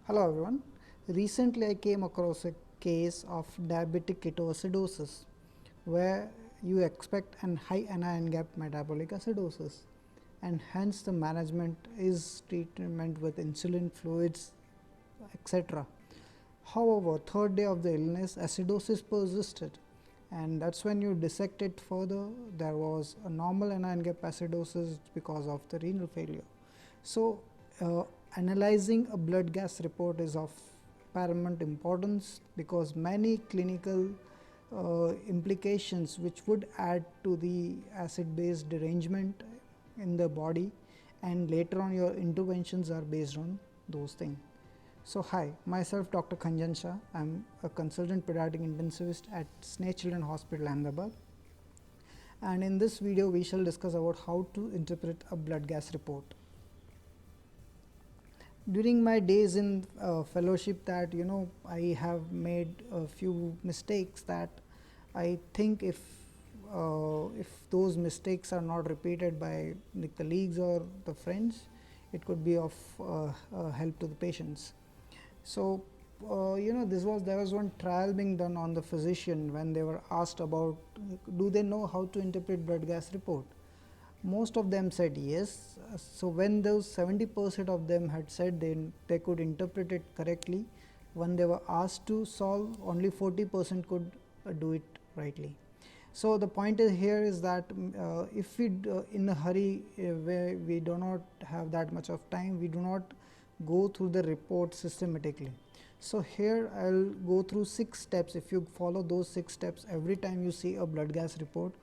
Hello everyone. Recently I came across a case of diabetic ketoacidosis where you expect an high anion gap metabolic acidosis, and hence the management is treatment with insulin fluids, etc. However, third day of the illness acidosis persisted, and that's when you dissect it further. There was a normal anion gap acidosis because of the renal failure. So, analyzing a blood gas report is of paramount importance because many clinical implications which would add to the acid base derangement in the body, and later on your interventions are based on those things. So hi, myself Dr. Khanjan Shah. I'm a consultant pediatric intensivist at Sneh Children Hospital, Ahmedabad, and in this video we shall discuss about how to interpret a blood gas report. During my days in fellowship, that I have made a few mistakes that I think if those mistakes are not repeated by the colleagues or the friends, it could be of help to the patients. So there was one trial being done on the physician when they were asked about do they know how to interpret blood gas report. Most of them said yes. So when those 70% of them had said they could interpret it correctly, when they were asked to solve, only 40% could do it rightly. So the point is here is that if we in a hurry where we do not have that much of time, we do not go through the report systematically. So here I'll go through 6 steps. If you follow those 6 steps every time you see a blood gas report,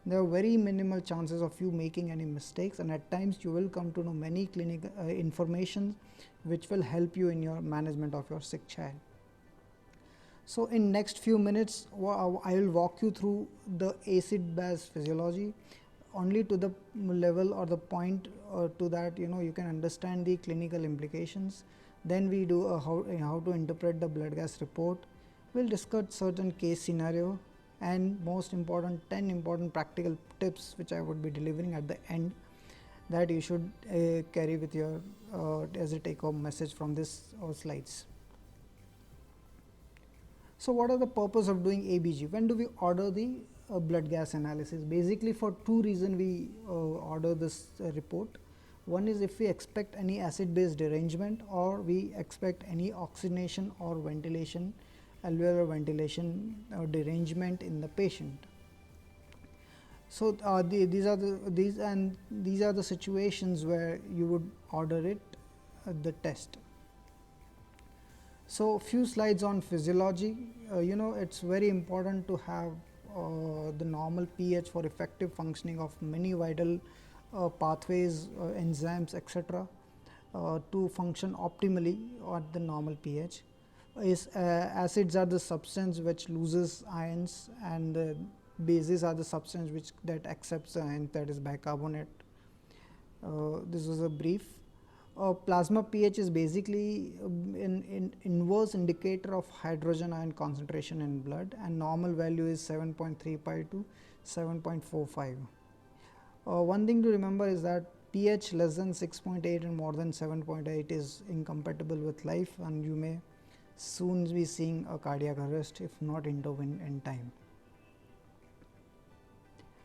there are very minimal chances of you making any mistakes, and at times you will come to know many clinical information which will help you in your management of your sick child. So in next few minutes I will walk you through the acid base physiology only to the level or the point to that you can understand the clinical implications. Then we do how to interpret the blood gas report. We'll discuss certain case scenario, and most important 10 important practical tips which I would be delivering at the end that you should carry with your as a take home message from this slides. So what are the purpose of doing ABG? When do we order the blood gas analysis? Basically for two reasons we order this report. One is if we expect any acid base derangement, or we expect any oxygenation or ventilation, alveolar ventilation derangement in the patient. So these are the situations where you would order it the test. So few slides on physiology. It's very important to have the normal pH for effective functioning of many vital pathways, enzymes, etc. To function optimally at the normal pH. Acids are the substance which loses ions, and the bases are the substance which that accepts ions, that is bicarbonate. This was a brief. Plasma pH is basically an inverse indicator of hydrogen ion concentration in blood, and normal value is 7.35 to 7.45. One thing to remember is that pH less than 6.8 and more than 7.8 is incompatible with life, and you may soon be seeing a cardiac arrest if not intervened in time.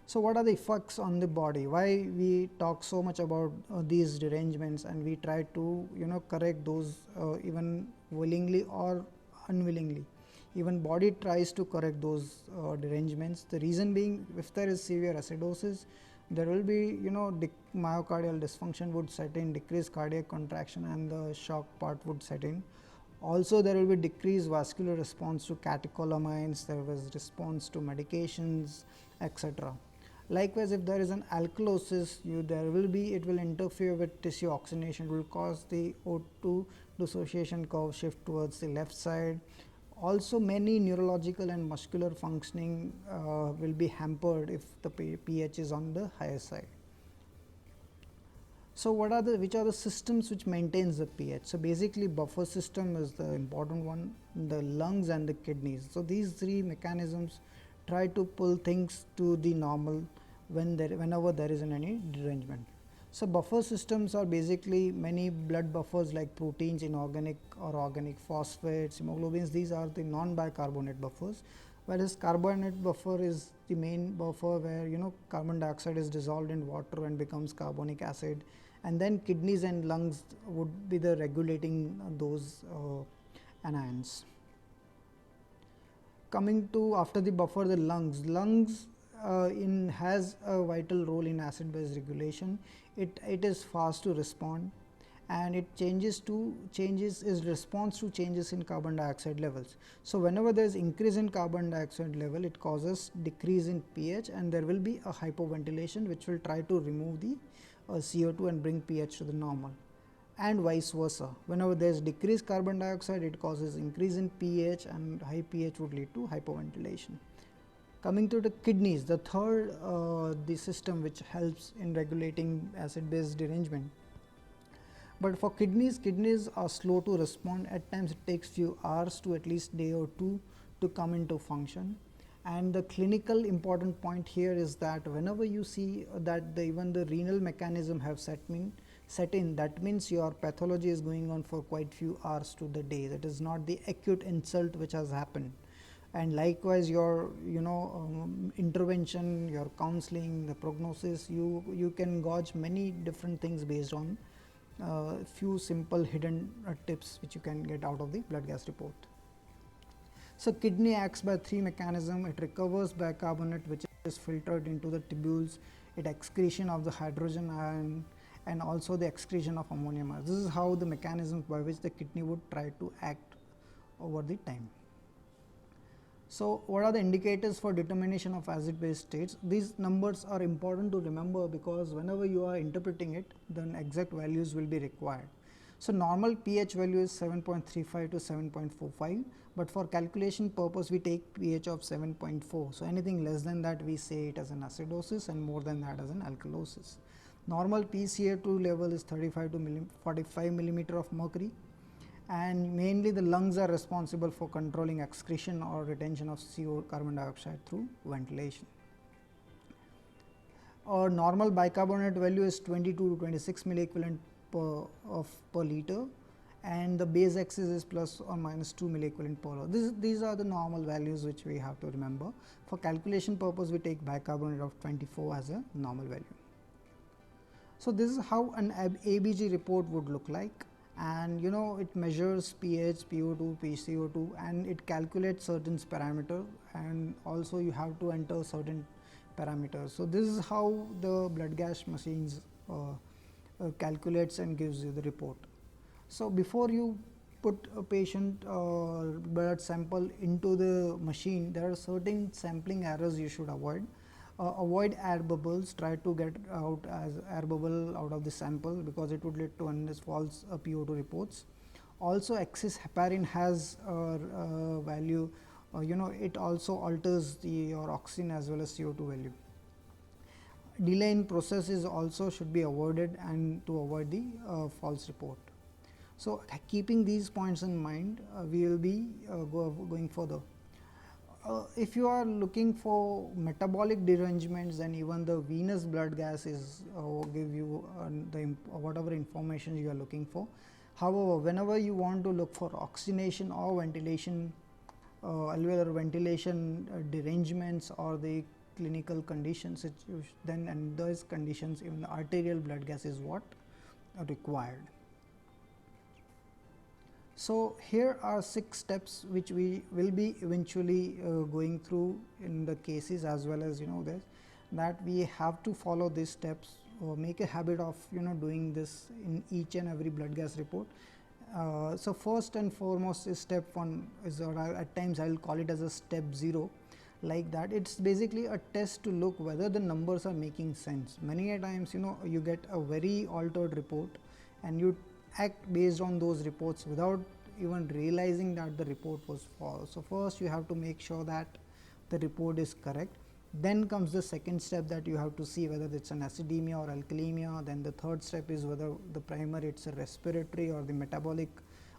So what are the effects on the body? Why we talk so much about these derangements, and we try to correct those even willingly or unwillingly. Even body tries to correct those derangements. The reason being, if there is severe acidosis, there will be myocardial dysfunction would set in, decreased cardiac contraction, and the shock part would set in. Also there will be decreased vascular response to catecholamines, there was response to medications, etc. Likewise, if there is an alkalosis, it will interfere with tissue oxygenation, it will cause the O2 dissociation curve shift towards the left side. Also many neurological and muscular functioning will be hampered if the pH is on the higher side. So which are the systems which maintains the pH? So basically buffer system is the important one, the lungs and the kidneys. So these three mechanisms try to pull things to the normal whenever there is any derangement. So buffer systems are basically many blood buffers like proteins, inorganic or organic phosphates, hemoglobins. These are the non-bicarbonate buffers, whereas carbonate buffer is the main buffer where carbon dioxide is dissolved in water and becomes carbonic acid, and then kidneys and lungs would be the regulating those anions. Coming to after the buffer, the lungs has a vital role in acid base regulation. It is fast to respond, and it changes is response to changes in carbon dioxide levels. So whenever there is increase in carbon dioxide level, it causes decrease in pH, and there will be a hypoventilation which will try to remove the CO2 and bring pH to the normal, and vice versa. Whenever there is decreased carbon dioxide, it causes increase in pH, and high pH would lead to hypoventilation. Coming to the kidneys, the third the system which helps in regulating acid base derangement. But for kidneys are slow to respond. At times it takes few hours to at least day or two to come into function. And the clinical important point here is that whenever you see that even the renal mechanism have set in, that means your pathology is going on for quite few hours to the day. That is not the acute insult which has happened. And likewise your intervention, your counseling, the prognosis, you can gauge many different things based on few simple hidden tips which you can get out of the blood gas report. So kidney acts by three mechanisms. It recovers bicarbonate which is filtered into the tubules, it excretion of the hydrogen ion, and also the excretion of ammonium ion. This is how the mechanisms by which the kidney would try to act over the time. So what are the indicators for determination of acid base states? These numbers are important to remember because whenever you are interpreting it, then exact values will be required. So normal pH value is 7.35 to 7.45, but for calculation purpose we take pH of 7.4. So anything less than that we say it as an acidosis, and more than that as an alkalosis. Normal PCA2 level is 35 to 45 millimeter of mercury, and mainly the lungs are responsible for controlling excretion or retention of CO carbon dioxide through ventilation. Our normal bicarbonate value is 22 to 26 milliequivalent per liter, and the base axis is plus or minus 2 milliequivalent per hour. These are the normal values which we have to remember. For calculation purpose, we take bicarbonate of 24 as a normal value. So this is how an ABG report would look like, and it measures pH, PO2, PCO2, and it calculates certain parameters, and also you have to enter certain parameters. So this is how the blood gas machines calculates and gives you the report. So before you put a patient blood sample into the machine, there are certain sampling errors you should avoid. Avoid air bubbles. Try to get out as air bubble out of the sample because it would lead to false PO2 reports. Also, excess heparin has value. It also alters your oxygen as well as CO2 value. Delay in processes also should be avoided, and to avoid the false report. So keeping these points in mind, we will be going further. If you are looking for metabolic derangements, then even the venous blood gas is give you whatever information you are looking for. However, whenever you want to look for oxygenation or ventilation, alveolar ventilation derangements or the clinical conditions, then in those conditions even the arterial blood gas is what required. So here are 6 steps which we will be eventually going through in the cases, as well as this, that we have to follow these steps or make a habit of doing this in each and every blood gas report. So first and foremost is step 1 is, or at times I will call it as a step 0, like that. It's basically a test to look whether the numbers are making sense. Many a times you get a very altered report and you act based on those reports without even realizing that the report was false. So first you have to make sure that the report is correct. Then comes the second step, that you have to see whether it's an acidemia or alkalemia. Then the third step is whether the primary it's a respiratory or the metabolic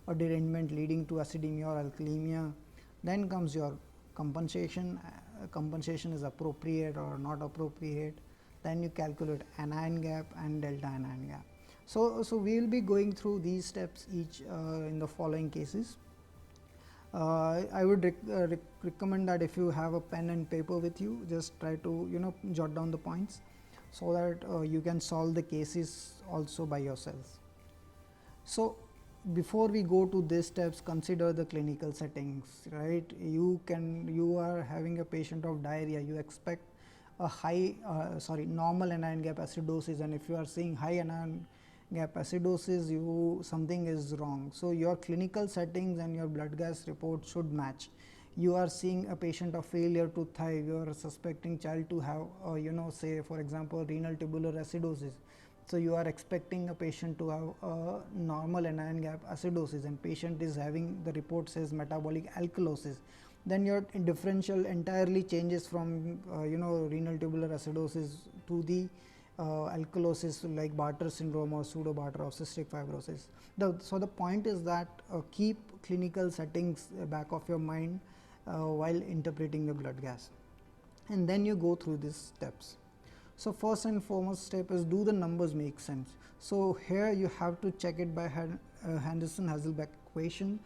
or derangement leading to acidemia or alkalemia. Then comes your compensation. Compensation is appropriate or not appropriate. then you calculate anion gap and delta anion gap. So we will be going through these steps each in the following cases. I would recommend that if you have a pen and paper with you, just try to jot down the points so that you can solve the cases also by yourself. So before we go to these steps, consider the clinical settings, right? You are having a patient of diarrhea, you expect a normal anion gap acidosis, and if you are seeing high anion gap acidosis, something is wrong. So your clinical settings and your blood gas report should match. You are seeing a patient of failure to thrive, you are suspecting child to have say for example renal tubular acidosis. So you are expecting a patient to have a normal anion gap acidosis, and patient is having, the report says metabolic alkalosis. Then your differential entirely changes from renal tubular acidosis to the alkalosis like Bartter syndrome or pseudo Bartter or cystic fibrosis. So the point is that keep clinical settings back of your mind while interpreting the blood gas, and then you go through these steps. So first and foremost step is, do the numbers make sense? So here you have to check it by Henderson-Hasselbalch equation,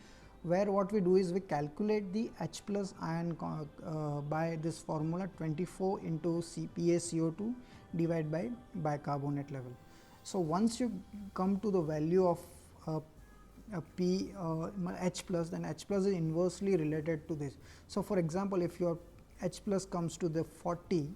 where what we do is we calculate the H plus ion by this formula 24 into PaCO2 divided by bicarbonate level. So once you come to the value of H plus, then H plus is inversely related to this. So for example, if your H plus comes to the 40,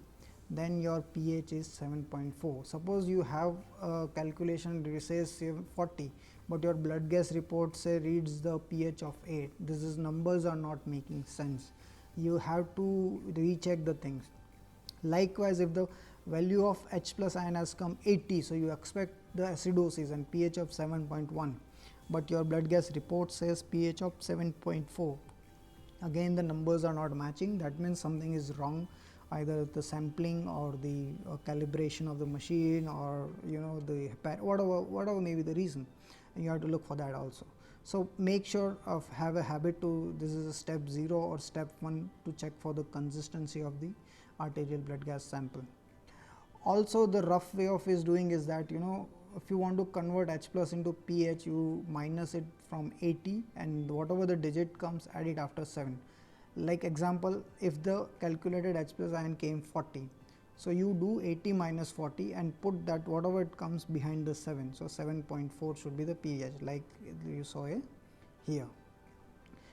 then your pH is 7.4. Suppose you have a calculation which says 40, but your blood gas report say reads the pH of 8. These numbers are not making sense. You have to recheck the things. Likewise, if the value of H plus ion has come 80, so you expect the acidosis and pH of 7.1, but your blood gas report says pH of 7.4. Again, the numbers are not matching. That means something is wrong, either the sampling or the calibration of the machine, or the whatever may be the reason. You have to look for that also. So make sure of have a habit to, this is a step 0 or step 1 to check for the consistency of the arterial blood gas sample. Also, the rough way of is doing is that if you want to convert H plus into pH, you minus it from 80, and whatever the digit comes, add it after 7. Like example, if the calculated H plus ion came 40, so you do 80 minus 40 and put that whatever it comes behind the 7. So 7.4 should be the pH, like you saw here.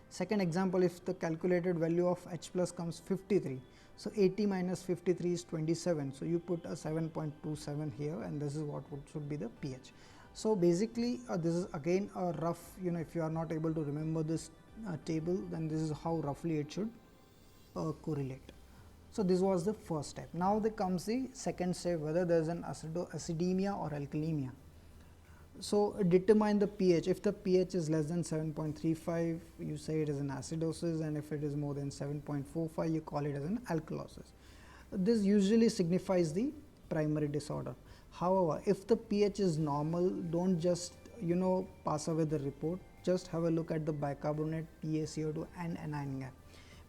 Second example, if the calculated value of H plus comes 53, so 80 minus 53 is 27. So you put a 7.27 here, and this is what should be the pH. So basically, this is again a rough. If you are not able to remember this table, then this is how roughly it should correlate. So this was the first step. Now there comes the second step, whether there is an acidemia or alkalemia. So determine the pH. If the pH is less than 7.35, you say it is an acidosis, and if it is more than 7.45, you call it as an alkalosis. This usually signifies the primary disorder. However, if the pH is normal, don't just pass away the report. Just have a look at the bicarbonate, PaCO2 and anion gap.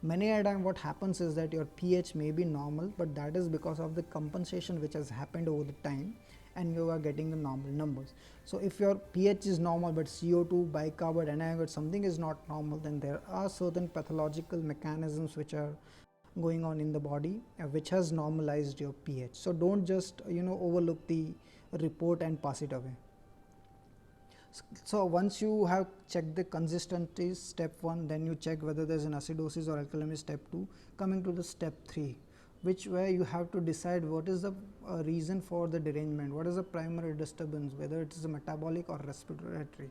Many a time what happens is that your pH may be normal, but that is because of the compensation which has happened over the time, and you are getting the normal numbers. So if your pH is normal but CO2, bicarbonate, anion, something is not normal, then there are certain pathological mechanisms which are going on in the body which has normalized your pH. So don't just overlook the report and pass it away. So once you have checked the consistency, step 1, then you check whether there is an acidosis or alkalemia, step 2. Coming to the step 3, where you have to decide what is the reason for the derangement, what is the primary disturbance, whether it is a metabolic or respiratory.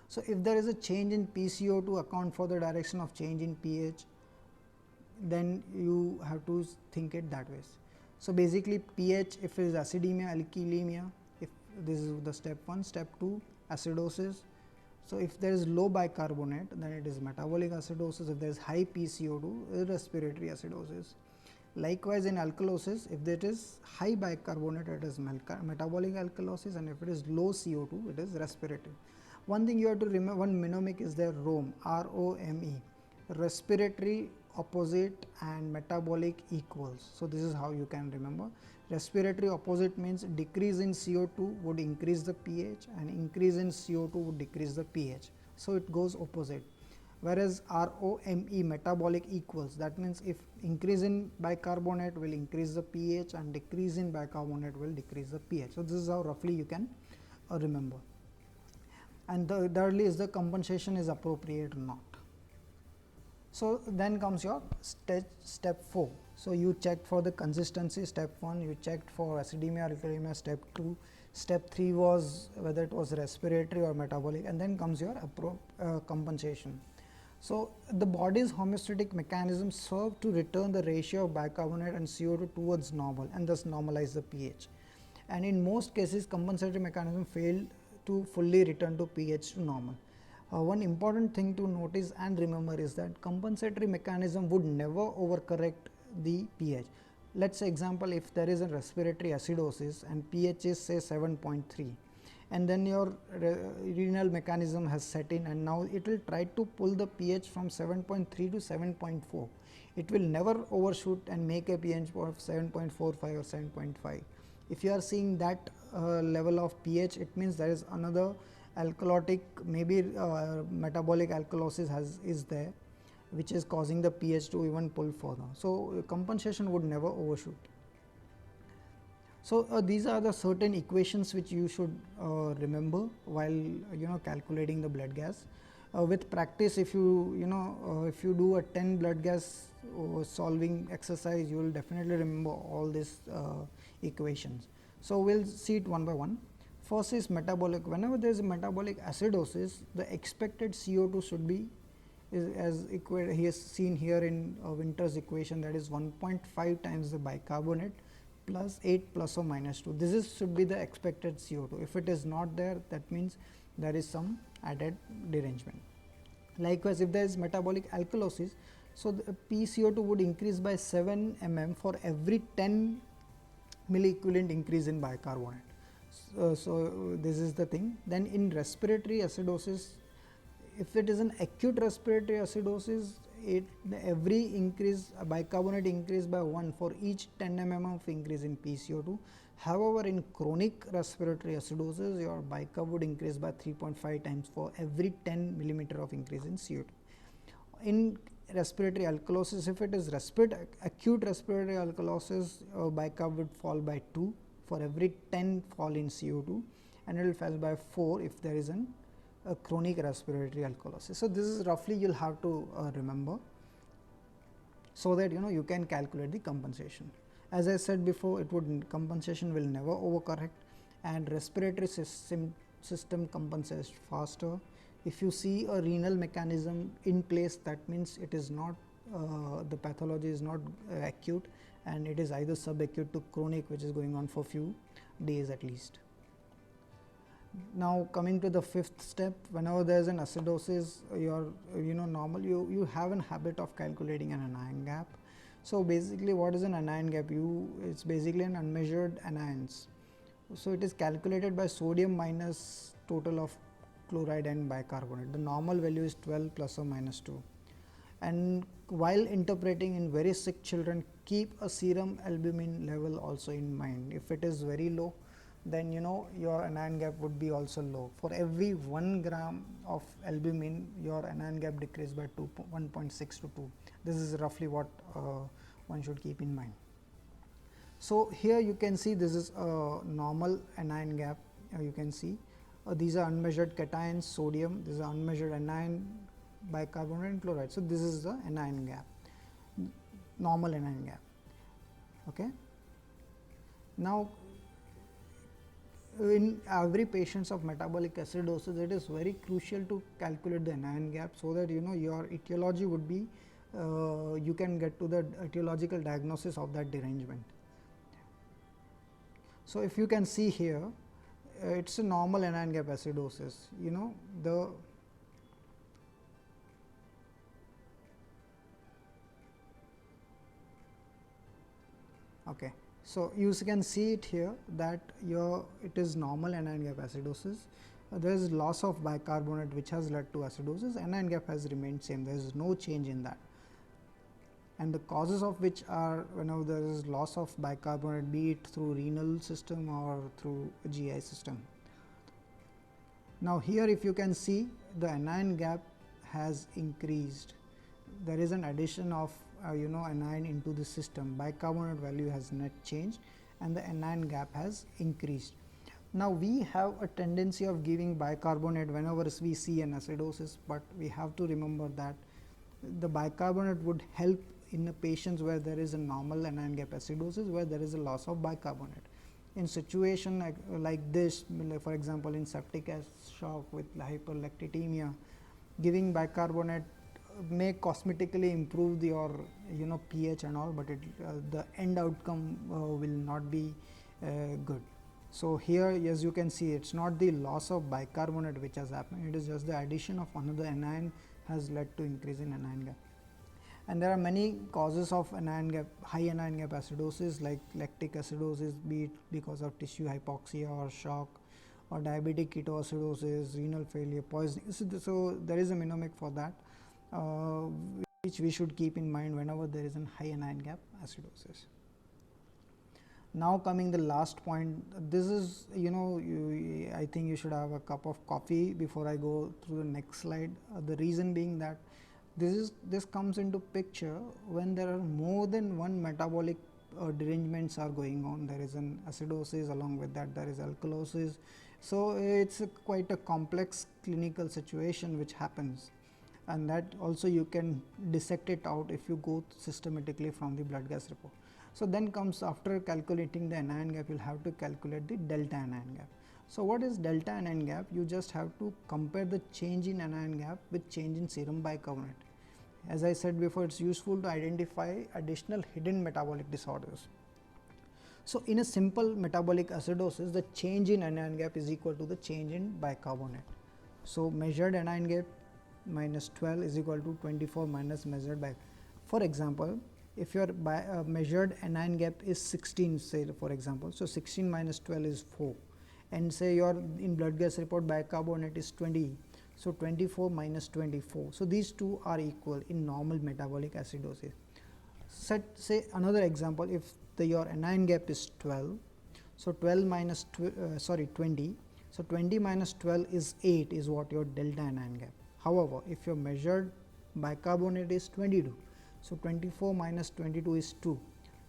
So if there is a change in PCO to account for the direction of change in pH, then you have to think it that way. So basically pH, if it is acidemia, alkalemia, if this is the step 1, step 2, acidosis. So if there is low bicarbonate, then it is metabolic acidosis. If there is high PCO2, respiratory acidosis. Likewise in alkalosis, if it is high bicarbonate, it is metabolic alkalosis, and if it is low CO2, it is respiratory. One thing you have to remember, one mnemonic is there, ROME, R-O-M-E, respiratory opposite and metabolic equals. So this is how you can remember. Respiratory opposite means decrease in CO2 would increase the pH and increase in CO2 would decrease the pH. So, it goes opposite. Whereas ROME metabolic equals, that means if increase in bicarbonate will increase the pH and decrease in bicarbonate will decrease the pH. So, this is how roughly you can remember. And thirdly is the compensation is appropriate or not. So, then comes your step 4. So, you checked for the consistency, step 1, you checked for acidemia, alkalemia, step 2, step 3 was whether it was respiratory or metabolic, and then comes your compensation. So, the body's homeostatic mechanism serve to return the ratio of bicarbonate and CO2 towards normal and thus normalize the pH. And in most cases, compensatory mechanism failed to fully return to pH to normal. One important thing to notice and remember is that compensatory mechanism would never overcorrect the pH. Let us say example, if there is a respiratory acidosis and pH is say 7.3, and then your renal mechanism has set in and now it will try to pull the pH from 7.3 to 7.4. It will never overshoot and make a pH of 7.45 or 7.5. If you are seeing that level of pH, it means there is another alkalotic, maybe metabolic alkalosis is there, which is causing the pH to even pull further. So, compensation would never overshoot. So, these are the certain equations which you should remember while calculating the blood gas. With practice, if if you do a 10 blood gas solving exercise, you will definitely remember all these equations. So, we will see it one by one. First is metabolic. Whenever there is a metabolic acidosis, the expected CO2 should be as he is seen here in Winter's equation, that is 1.5 times the bicarbonate plus 8 plus or minus 2. This should be the expected CO2. If it is not there, that means there is some added derangement. Likewise, if there is metabolic alkalosis, so the PCO2 would increase by 7 mm for every 10 milliequivalent increase in bicarbonate. So, this is the thing. Then in respiratory acidosis, if it is an acute respiratory acidosis, every increase bicarbonate increase by 1 for each 10 mm of increase in PCO2. However, in chronic respiratory acidosis, your bicarb would increase by 3.5 times for every 10 millimeter of increase in CO2. In respiratory alkalosis, if it is acute respiratory alkalosis, bicarb would fall by 2 for every 10 fall in CO2, and it will fall by 4 if there is a chronic respiratory alkalosis. So, this is roughly you will have to remember, so that you can calculate the compensation. As I said before, compensation will never overcorrect, and respiratory system compensates faster. If you see a renal mechanism in place, that means it is not the pathology is not acute, and it is either subacute to chronic, which is going on for few days at least. Now, coming to the fifth step, whenever there is an acidosis, normal you have a habit of calculating an anion gap. So, basically what is an anion gap? It's basically an unmeasured anions. So, it is calculated by sodium minus total of chloride and bicarbonate. The normal value is 12 plus or minus 2. And while interpreting in very sick children, keep a serum albumin level also in mind. If it is very low, then your anion gap would be also low. For every 1 gram of albumin, your anion gap decreased by 1.6 to 2. This is roughly what one should keep in mind. So, here you can see this is a normal anion gap. You can see these are unmeasured cations, sodium, this is unmeasured anion, bicarbonate and chloride. So, this is the anion gap, normal anion gap. Okay. Now, in every patients of metabolic acidosis, it is very crucial to calculate the anion gap, so that your etiology would be you can get to the etiological diagnosis of that derangement. So, if you can see here, it is a normal anion gap acidosis. The okay. So, you can see it here that it is normal anion gap acidosis. There is loss of bicarbonate which has led to acidosis. Anion gap has remained same. There is no change in that. and the causes of which are whenever there is loss of bicarbonate, be it through renal system or through GI system. Now here if you can see, the anion gap has increased. There is an addition of anion into the system. Bicarbonate value has not changed and the anion gap has increased. Now we have a tendency of giving bicarbonate whenever we see an acidosis, but we have to remember that the bicarbonate would help in the patients where there is a normal anion gap acidosis, where there is a loss of bicarbonate. In situation like this, for example in septic shock with hyperlactatemia, giving bicarbonate may cosmetically improve your pH and all, but the end outcome will not be good. So here, as you can see, it's not the loss of bicarbonate which has happened, it is just the addition of another anion has led to increase in anion gap. And there are many causes of anion gap, high anion gap acidosis, like lactic acidosis, be it because of tissue hypoxia or shock, or diabetic ketoacidosis, renal failure, poisoning. So there is a mnemonic for that, which we should keep in mind whenever there is a high anion gap acidosis. Now coming the last point, this is I think you should have a cup of coffee before I go through the next slide. The reason being that this comes into picture when there are more than one metabolic derangements are going on. There is an acidosis, along with that there is alkalosis. So it's quite a complex clinical situation which happens, and that also you can dissect it out if you go systematically from the blood gas report. So then comes, after calculating the anion gap, you will have to calculate the delta anion gap. So what is delta anion gap? You just have to compare the change in anion gap with change in serum bicarbonate. As I said before, it's useful to identify additional hidden metabolic disorders. So in a simple metabolic acidosis, the change in anion gap is equal to the change in bicarbonate. So measured anion gap minus 12 is equal to 24 minus measured by. For example, if your measured anion gap is 16, say for example, so 16 minus 12 is 4, and say your in blood gas report bicarbonate is 20, so 24 minus 24. So these two are equal in normal metabolic acidosis. Say another example, if your anion gap is 12, so 12 minus 20, so 20 minus 12 is 8 is what your delta anion gap. However, if your measured bicarbonate is 22, so 24 minus 22 is 2.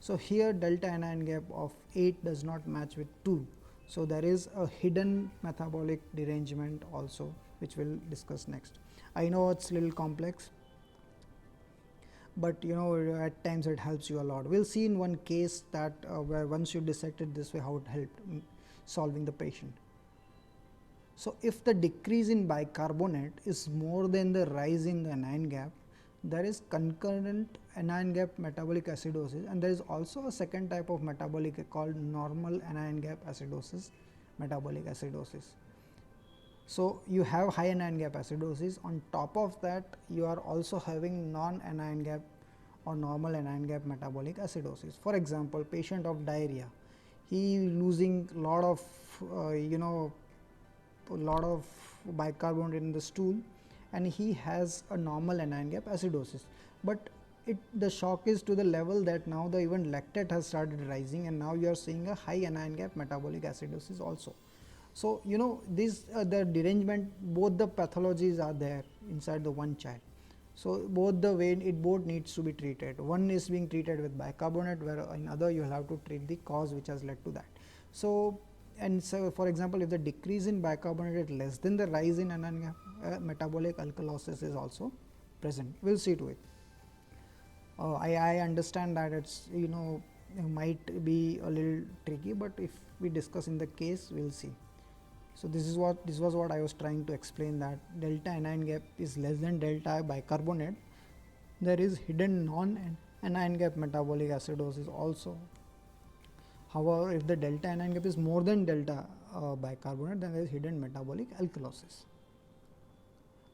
So here delta anion gap of 8 does not match with 2. So there is a hidden metabolic derangement also, which we'll discuss next. I know it's a little complex, but at times it helps you a lot. We'll see in one case that where once you dissect it this way, how it helped in solving the patient. So if the decrease in bicarbonate is more than the rise in the anion gap, there is concurrent anion gap metabolic acidosis, and there is also a second type of metabolic called normal anion gap acidosis, metabolic acidosis. So you have high anion gap acidosis. On top of that, you are also having non-anion gap or normal anion gap metabolic acidosis. For example, patient of diarrhea, he losing lot of bicarbonate in the stool, and he has a normal anion gap acidosis, but the shock is to the level that now the even lactate has started rising, and now you are seeing a high anion gap metabolic acidosis also. So this the derangement, both the pathologies are there inside the one child. So both the way it both needs to be treated. One is being treated with bicarbonate, where in other you will have to treat the cause which has led to that. So for example, if the decrease in bicarbonate is less than the rise in anion gap, metabolic alkalosis is also present. We'll see to it. I understand that it's might be a little tricky, but if we discuss in the case, we'll see. So this was what I was trying to explain, that delta anion gap is less than delta bicarbonate. There is hidden non-anion gap metabolic acidosis also. However, if the delta anion gap is more than delta bicarbonate, then there is hidden metabolic alkalosis.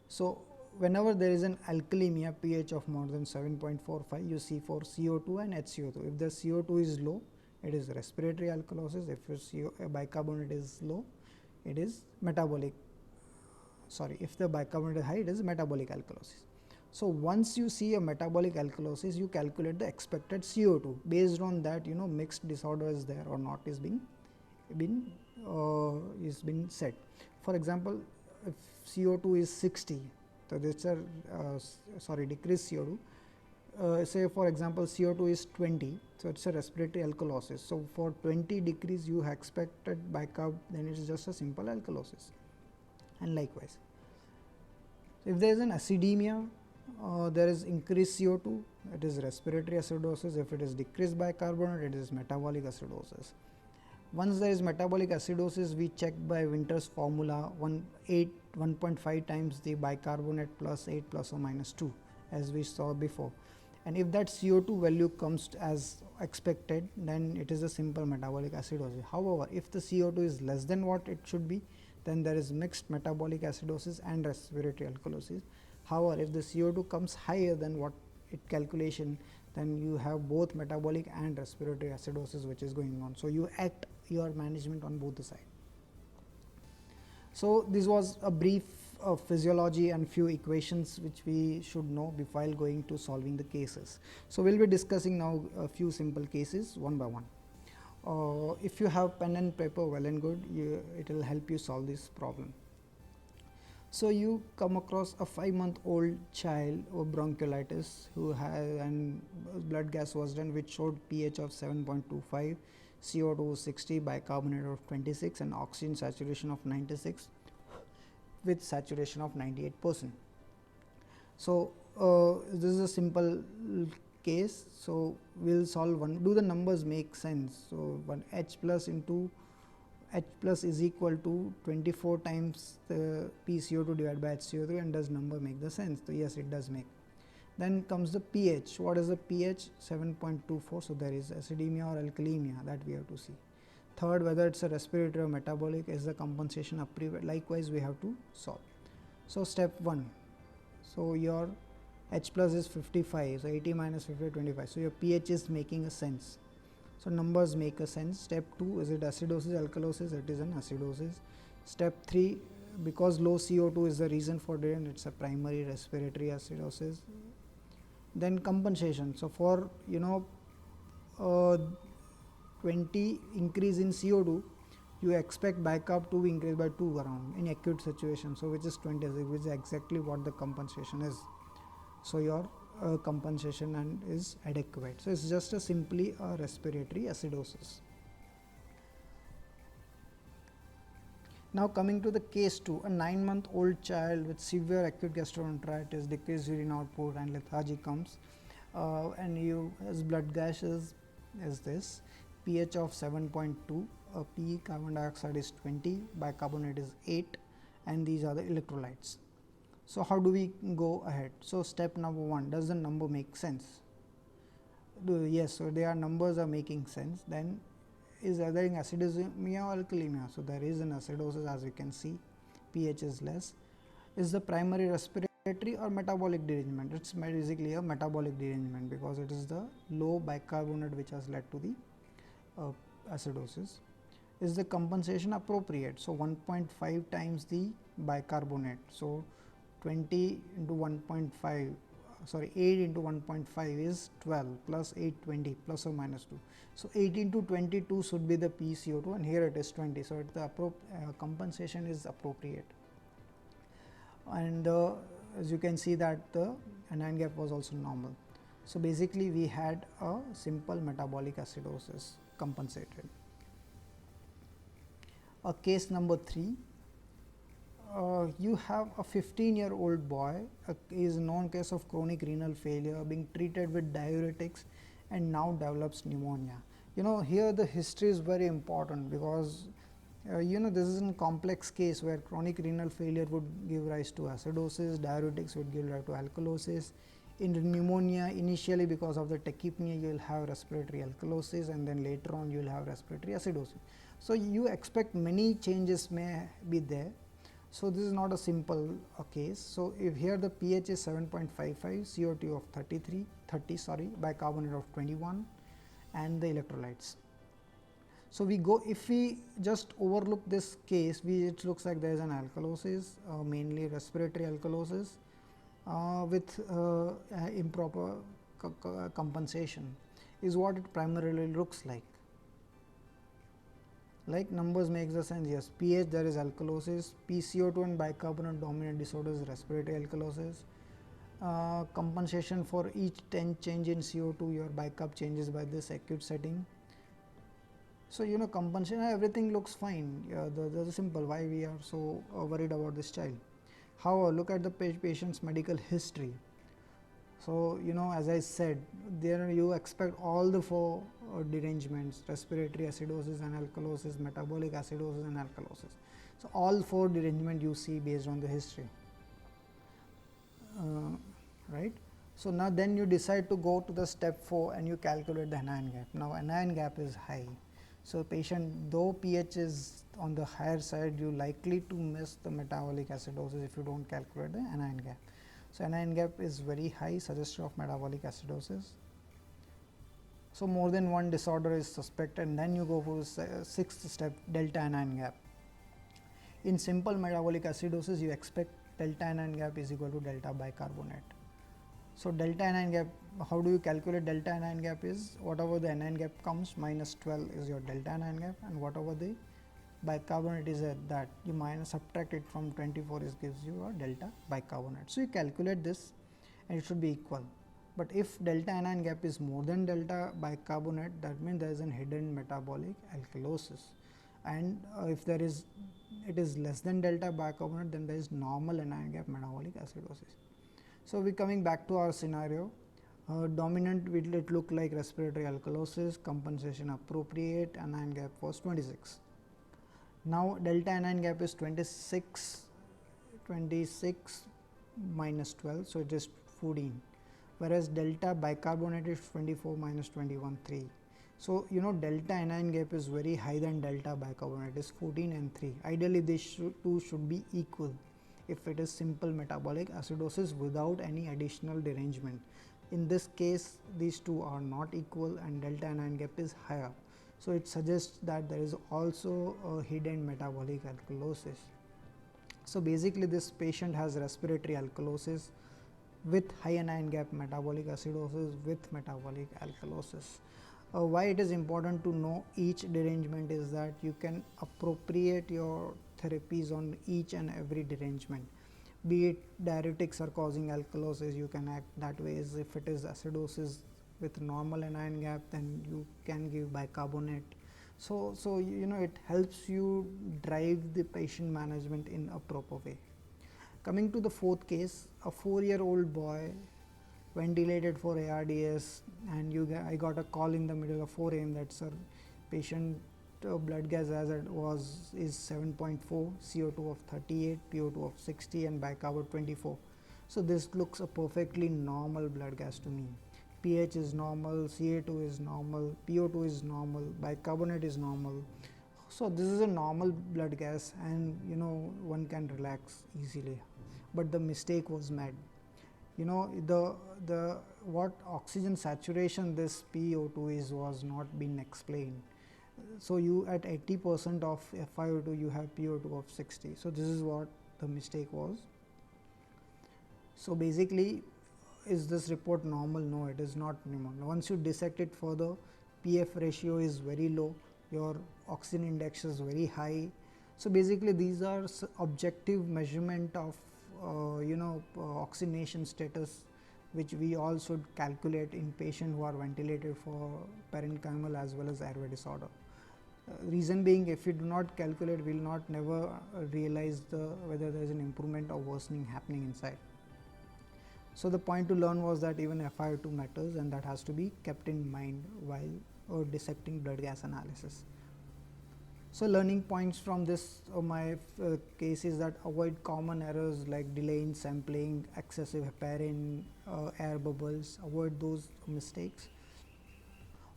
So whenever there is an alkalemia, pH of more than 7.45, you see for CO2 and HCO2. If the CO2 is low, it is respiratory alkalosis. If your bicarbonate is low, it is metabolic. If the bicarbonate is high, it is metabolic alkalosis. So once you see a metabolic alkalosis, you calculate the expected CO2. Based on that, mixed disorder is there or not is being set. For example, if CO2 is 60, so this are decreased CO2. Say for example CO2 is 20, so it's a respiratory alkalosis. So for 20 decrease you expected bicarb, then it is just a simple alkalosis. And likewise, if there is an acidemia, there is increased CO2, it is respiratory acidosis. If it is decreased bicarbonate, it is metabolic acidosis. Once there is metabolic acidosis, we check by Winter's formula 1.5 times the bicarbonate plus 8 plus or minus 2, as we saw before. And if that CO2 value comes as expected, then it is a simple metabolic acidosis. However, if the CO2 is less than what it should be, then there is mixed metabolic acidosis and respiratory alkalosis. However, if the CO2 comes higher than what it calculation, then you have both metabolic and respiratory acidosis which is going on. So you act your management on both the sides. So this was a brief physiology and few equations which we should know while going to solving the cases. So we'll be discussing now a few simple cases one by one. If you have pen and paper, well and good, it will help you solve this problem. So you come across a 5-month-old child with bronchiolitis who had and blood gas was done which showed pH of 7.25, CO2 60, bicarbonate of 26 and oxygen saturation of 96 with saturation of 98%. So this is a simple case. So we'll solve one. Do the numbers make sense? So one H plus is equal to 24 times the PCO2 divided by HCO3, and does number make the sense? So yes, it does make. Then comes the pH. What is the pH? 7.24. So there is acidemia or alkalemia that we have to see. Third, whether it's a respiratory or metabolic, is the compensation approved? Likewise, we have to solve. So step 1. So your H plus is 55. So 80 minus 50, 25. So your pH is making a sense. So numbers make a sense. Step 2, is it acidosis, alkalosis? It is an acidosis. Step 3, because low CO2 is the reason for it, it's a primary respiratory acidosis. Then compensation. So for 20 increase in CO2, you expect bicarb to increase by 2 around in acute situation. So which is 20, which is exactly what the compensation is. So your compensation and is adequate. So it's just a simply a respiratory acidosis. Now coming to the case 2, a 9-month-old child with severe acute gastroenteritis, decreased urine output and lethargy comes, and his blood gas is this, pH of 7.2, P carbon dioxide is 20, bicarbonate is 8, and these are the electrolytes. So how do we go ahead? So step number 1, does the number make sense? Yes, so their numbers are making sense. Then is either in acidemia or alkalemia. So there is an acidosis, as we can see, pH is less. Is the primary respiratory or metabolic derangement? It's basically a metabolic derangement because it is the low bicarbonate which has led to the acidosis. Is the compensation appropriate? So 1.5 times the bicarbonate. So 20 into 1.5, sorry, 8 into 1.5 is 12 plus 8, 20 plus or minus 2. So 18 to 22 should be the PCO2, and here it is 20. So the compensation is appropriate. And as you can see that the anion gap was also normal. So basically we had a simple metabolic acidosis compensated. Case number 3. You have a 15-year-old boy, is a known case of chronic renal failure, being treated with diuretics and now develops pneumonia. Here the history is very important because this is a complex case where chronic renal failure would give rise to acidosis, diuretics would give rise to alkalosis. In pneumonia, initially because of the tachypnea, you will have respiratory alkalosis, and then later on you will have respiratory acidosis. So you expect many changes may be there. So this is not a simple case. So if here the pH is 7.55, CO2 of 30, bicarbonate of 21, and the electrolytes. So we go, if we just overlook this case, it looks like there is an alkalosis, mainly respiratory alkalosis, with improper compensation is what it primarily looks like. Like numbers makes the sense. Yes, pH there is alkalosis, PCO2 and bicarbonate dominant disorders respiratory alkalosis. Compensation for each 10 change in CO2 your bicarb changes by this acute setting. So compensation, everything looks fine. The simple why we are so worried about this child. However, look at the patient's medical history. So as I said, there you expect all the four derangements: respiratory acidosis and alkalosis, metabolic acidosis and alkalosis. So all four derangement you see based on the history, right? So now then you decide to go to the step 4 and you calculate the anion gap. Now anion gap is high. So patient, though pH is on the higher side, you likely to miss the metabolic acidosis if you don't calculate the anion gap. So anion gap is very high, suggestive of metabolic acidosis. So more than one disorder is suspected, and then you go for the sixth step, delta anion gap. In simple metabolic acidosis, you expect delta anion gap is equal to delta bicarbonate. So delta anion gap, how do you calculate delta anion gap? Is whatever the anion gap comes minus 12 is your delta anion gap, and whatever the bicarbonate is at that, you minus subtract it from 24 is gives you a delta bicarbonate. So you calculate this and it should be equal. But if delta anion gap is more than delta bicarbonate, that means there is an hidden metabolic alkalosis, and if there is it is less than delta bicarbonate, then there is normal anion gap metabolic acidosis. So we coming back to our scenario. Dominant will it look like respiratory alkalosis, compensation appropriate, anion gap was 26. Now delta anion gap is 26 minus 12, so it is 14, whereas delta bicarbonate is 24 minus 21, 3. So delta anion gap is very high than delta bicarbonate, is 14 and 3. Ideally these two should be equal if it is simple metabolic acidosis without any additional derangement. In this case these two are not equal and delta anion gap is higher. So it suggests that there is also a hidden metabolic alkalosis. So basically this patient has respiratory alkalosis with high anion gap metabolic acidosis with metabolic alkalosis. Why it is important to know each derangement is that you can appropriate your therapies on each and every derangement. Be it diuretics are causing alkalosis, you can act that way. As if it is acidosis with normal anion gap, then you can give bicarbonate. So it helps you drive the patient management in a proper way. Coming to the fourth case, a 4-year-old boy ventilated for ARDS, and I got a call in the middle of 4 a.m. that sir, patient blood gas hazard is 7.4, CO2 of 38, PO2 of 60 and bicarbonate 24. So this looks a perfectly normal blood gas to me. pH is normal, Ca2 is normal, PO2 is normal, bicarbonate is normal. So this is a normal blood gas, and one can relax easily. But the mistake was made. The what oxygen saturation this PO2 is was not been explained. So you at 80% of FiO2 you have PO2 of 60. So this is what the mistake was. So basically, is this report normal? No, it is not normal. Once you dissect it further, PF ratio is very low, your oxygen index is very high. So basically these are objective measurement of oxygenation status, which we all should calculate in patients who are ventilated for parenchymal as well as airway disorder. Reason being, if we do not calculate, we will not never realize whether there is an improvement or worsening happening inside. So the point to learn was that even FiO2 matters, and that has to be kept in mind while dissecting blood gas analysis. So learning points from this my case is that avoid common errors like delay in sampling, excessive heparin, air bubbles, avoid those mistakes.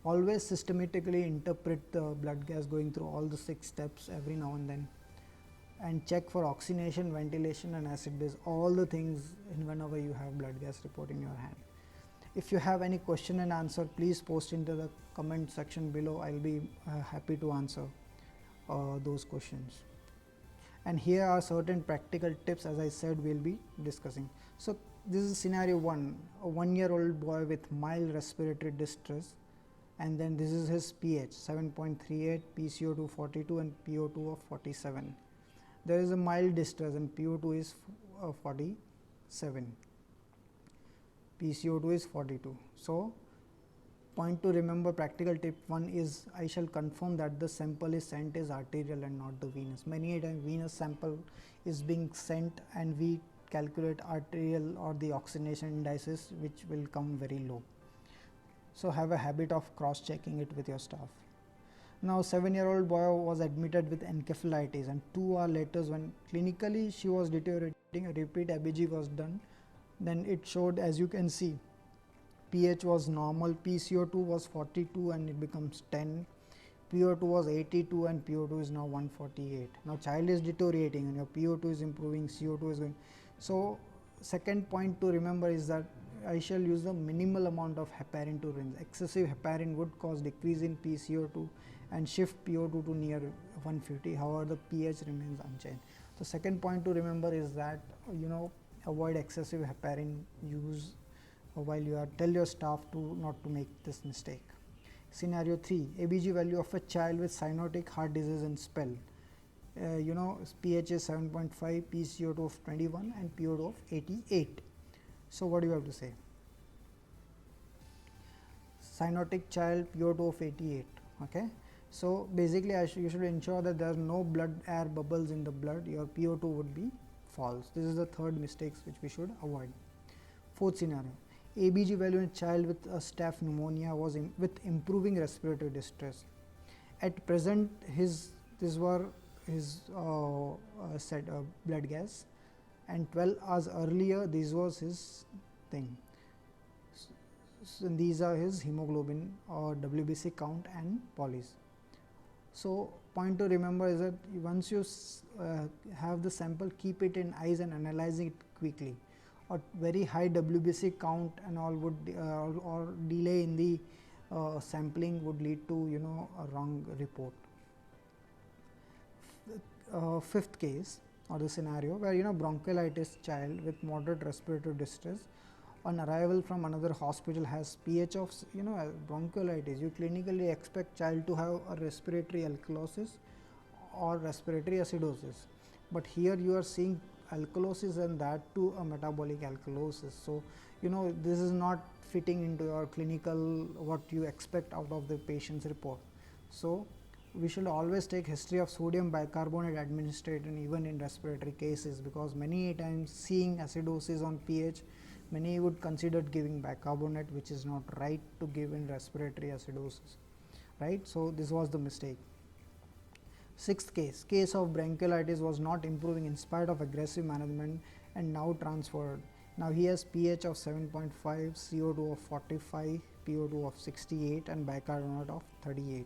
Always systematically interpret the blood gas going through all the 6 steps every now and then, and check for oxygenation, ventilation and acid base, all the things whenever you have blood gas report in your hand. If you have any question and answer, please post into the comment section below. I'll be happy to answer those questions. And here are certain practical tips, as I said, we'll be discussing. So this is scenario 1, a 1-year-old boy with mild respiratory distress, and then this is his pH 7.38, PCO2 42 and PO2 of 47. There is a mild distress and PO2 is 47, PCO2 is 42. So point to remember, practical tip 1 is I shall confirm that the sample is sent is arterial and not the venous. Many a time venous sample is being sent and we calculate arterial or the oxygenation indices, which will come very low. So have a habit of cross checking it with your staff. Now 7-year-old boy was admitted with encephalitis, and 2 hours later when clinically she was deteriorating, a repeat ABG was done. Then it showed, as you can see, pH was normal, PCO2 was 42 and it becomes 10, PO2 was 82 and PO2 is now 148. Now child is deteriorating and your PO2 is improving, CO2 is going. So second point to remember is that I shall use the minimal amount of heparin to rinse. Excessive heparin would cause decrease in PCO2 and shift PO2 to near 150. However, the pH remains unchanged. So second point to remember is that avoid excessive heparin use while you are, tell your staff to not to make this mistake. Scenario 3, ABG value of a child with cyanotic heart disease and spell. pH is 7.5, PCO2 of 21 and PO2 of 88. So what do you have to say? Cyanotic child, PO2 of 88. Okay. So basically you should ensure that there are no blood air bubbles in the blood. Your PO2 would be false. This is the third mistakes which we should avoid. Fourth scenario, ABG value in a child with a staph pneumonia was with improving respiratory distress. At present these were his blood gas, and 12 hours earlier this was his thing. So these are his hemoglobin or WBC count and polys. So point to remember is that once you have the sample, keep it in eyes and analyzing it quickly. A very high WBC count and all would or delay in the sampling would lead to a wrong report. Fifth case or the scenario where bronchiolitis child with moderate respiratory distress on arrival from another hospital has pH of bronchiolitis. You clinically expect child to have a respiratory alkalosis or respiratory acidosis, but here you are seeing alkalosis and that too a metabolic alkalosis. So this is not fitting into your clinical what you expect out of the patient's report. So we should always take history of sodium bicarbonate administration even in respiratory cases, because many times seeing acidosis on pH, many would consider giving bicarbonate, which is not right to give in respiratory acidosis, right? So this was the mistake. Sixth case of bronchiolitis was not improving in spite of aggressive management and now transferred. Now he has pH of 7.5, CO2 of 45, PO2 of 68 and bicarbonate of 38,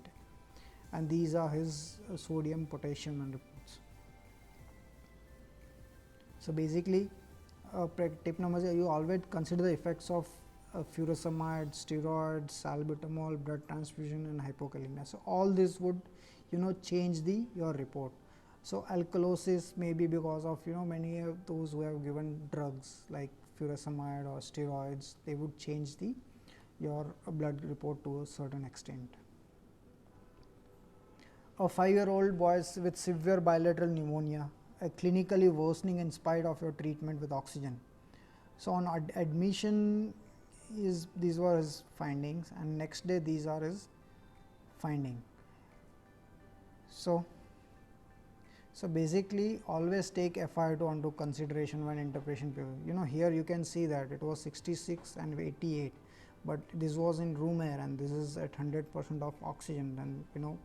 and these are his sodium, potassium and reports. So basically tip number 0, you always consider the effects of furosemide, steroids, salbutamol, blood transfusion and hypokalemia. So all this would change your report. So alkalosis may be because of many of those who have given drugs like furosemide or steroids, they would change your blood report to a certain extent. A 5-year-old boy with severe bilateral pneumonia, clinically worsening in spite of your treatment with oxygen. So on admission these were his findings, and next day these are his finding. So basically always take FiO2 into consideration when interpretation paper. Here you can see that it was 66 and 88, but this was in room air and this is at 100% of oxygen. Then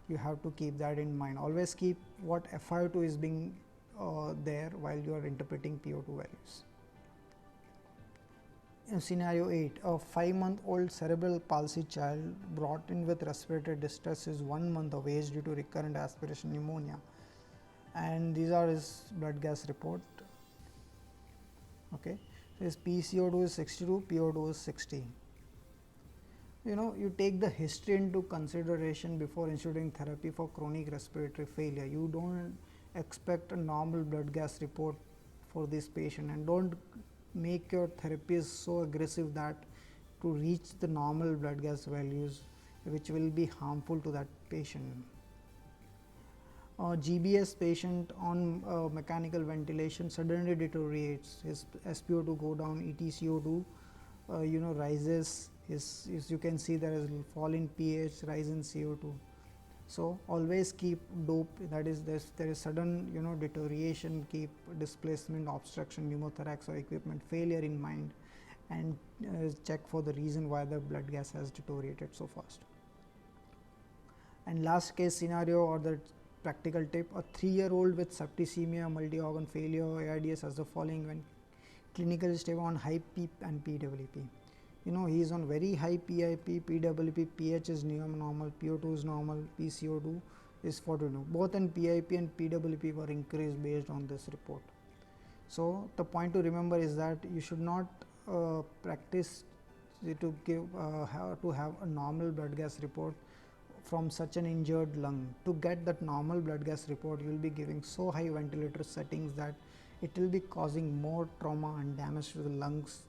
you have to keep that in mind. Always keep what FiO2 is being there while you are interpreting PO2 values. In scenario 8, a 5-month-old cerebral palsy child brought in with respiratory distress is 1 month of age due to recurrent aspiration pneumonia, and these are his blood gas report. Okay, his PCO2 is 62, PO2 is 60. You take the history into consideration before instituting therapy for chronic respiratory failure. You don't expect a normal blood gas report for this patient, and don't make your therapies so aggressive that to reach the normal blood gas values, which will be harmful to that patient. GBS patient on mechanical ventilation suddenly deteriorates, his SpO2 go down, EtCO2 rises, his you can see there is fall in pH, rise in CO2. So always keep dope, that is there is sudden deterioration, keep displacement, obstruction, pneumothorax or equipment failure in mind, and check for the reason why the blood gas has deteriorated so fast. And last case scenario or the practical tip, a 3-year-old with septicemia, multi-organ failure, ARDS has the following when clinical stable on high PEEP and PWP. He is on very high PIP, PWP, pH is normal, PO2 is normal, PCO2 is 42. Both in PIP and PWP were increased based on this report. So the point to remember is that you should not practice to give to have a normal blood gas report from such an injured lung. To get that normal blood gas report, you will be giving so high ventilator settings that it will be causing more trauma and damage to the lungs.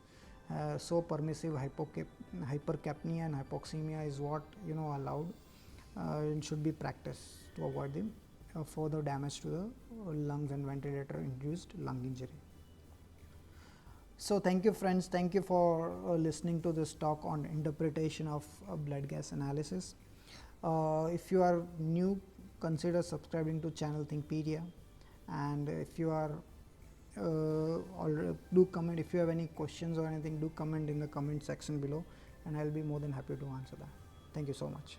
So permissive hypercapnia and hypoxemia is what allowed and should be practiced to avoid the further damage to the lungs and ventilator induced lung injury. So thank you friends, thank you for listening to this talk on interpretation of blood gas analysis. If you are new, consider subscribing to channel Thinkpedia, and if you are do comment. If you have any questions or anything, do comment in the comment section below, and I'll be more than happy to answer that. Thank you so much.